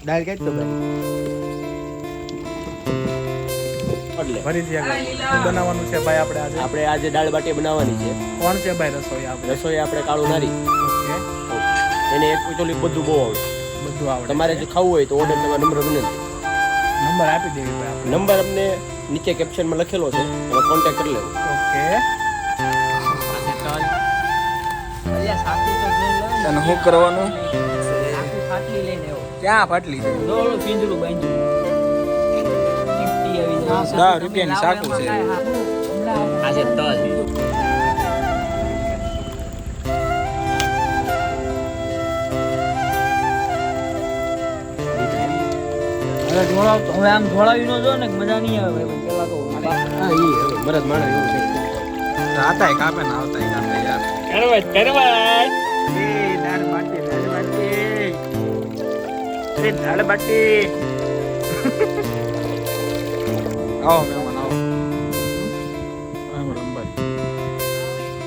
દાળ કાઢ તો ભાઈ એટલે ફરીથી શું બનાવવાનું છે ભાઈ આપણે આજે દાળ બાટી બનાવવાની છે. કોણ છે ભાઈ રસોઈ આપણે? રસોઈ આપણે કાળું નારી. ઓકે, એને એકચ્યુઅલી બધું બહુ આવડે. બધું આવડે. તમારે જો ખાવું હોય તો ઓર્ડર તમારા નંબર વિનંતી. નંબર આપી દેવી ભાઈ આપણે. નંબર અમને નીચે કેપ્શનમાં લખેલો છે, એમાં કોન્ટેક્ટ કરી લેવો. ઓકે, અને શું કરવાનું? ક્યાં ફાટલી છે? 10 રૂપિયાની સાકુ છે. આજે તલ હવે આમ ધોળાવી નો જો ને મજા નહીં આવે પેલા તો મરદ માણસ એવું છે. આતાય કાપે ને આવતાય કાપે યાર. દાળ બાટી આવો મહેમાન આવો.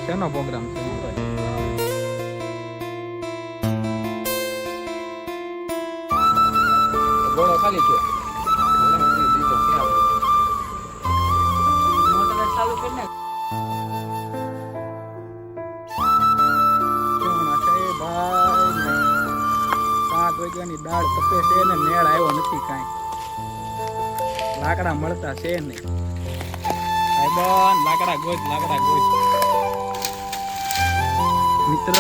શેનો પ્રોગ્રામ છે? ગોળો ખાલી છે. મોટર ચાલુ કરી નાખ. 7 વાગ્યાની દાળ તપે છે ને મેળ આવ્યો નથી કાંઈ. લાકડા મળતા છે નહીં. લાકડા ગોત મિત્ર,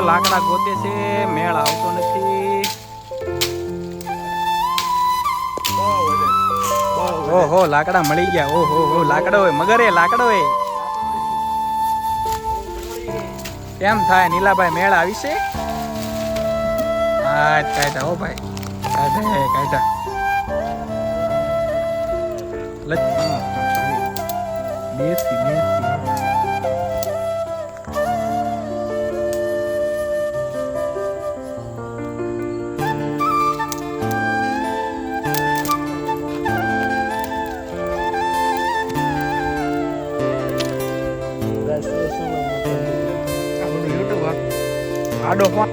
લાકડા ગોતે છે, મેળ આવતો નથી. ઓહો, લાકડા મળી ગયા. ઓહો, લાકડો હોય મગર, લાકડો હોય. કેમ થાય નીલાભાઈ, મેળ આવી છે? હા કાઢા હો ભાઈ, કાઢા દેશી યુટ્યુબ આડો ફોન.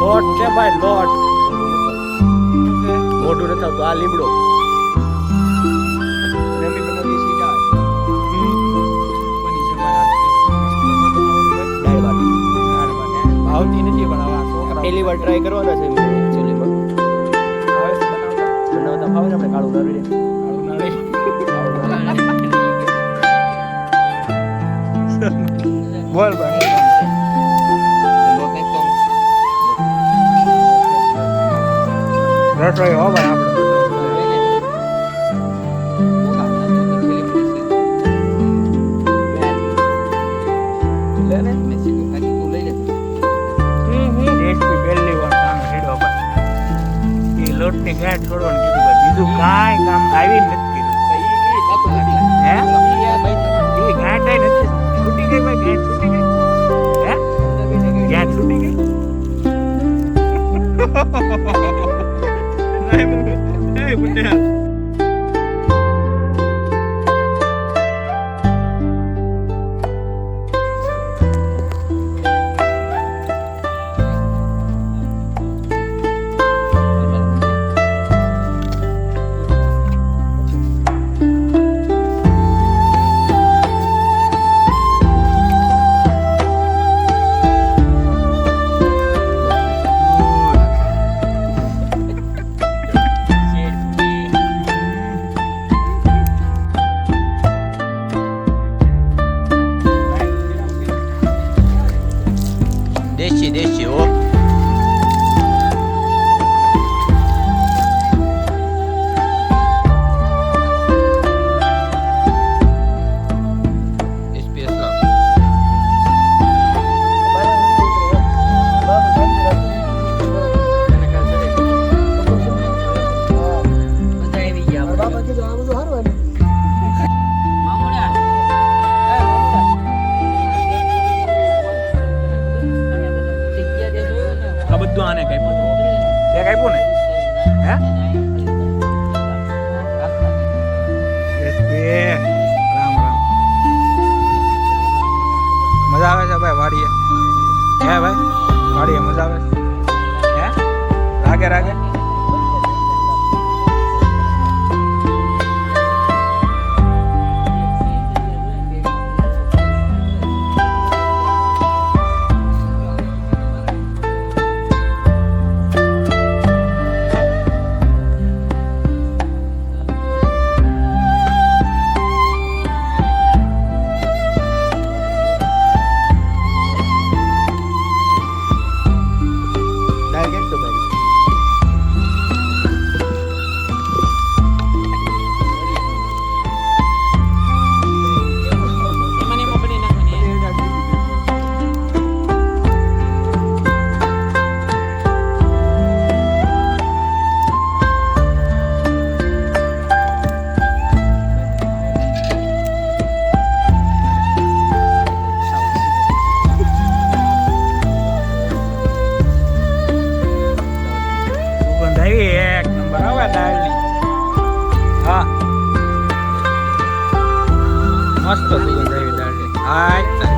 લોટ છે ભાઈ, લોટ મોટું નથી આવતું. આ લીમડો ભાવતી નથી, પણ આવા છોકરા પહેલી વાર ટ્રાય કરવાના છે એકચ્યુઅલીમાં. બનાવતા ફાવે ને આપણે કાળું નારળી. બોલ ભાઈ. રસોઈ હો ભાઈ આપણે. પહેલી વાર કામ હેડો ભાઈ. એ લોટની ગાંઠ છોડવાનું કીધું ભાઈ, બીજું કાંઈ કામ આવી નથી કીધું. હે એ ગાંઠ નથી છૂટી ગઈ ભાઈ, ગાંઠ છૂટી ગઈ. હે ગાંઠ છૂટી ગઈ. Hey, budak. બધું આને કાપ્યું તે કાપ્યું ને હે રામ રામ મજા આવે છે ભાઈ વાડીએ હે ભાઈ વાડીએ મજા આવે છે હે રાગે એક નંબર આવે દાળની હા મસ્ત સુગંધ આવી દાળની હા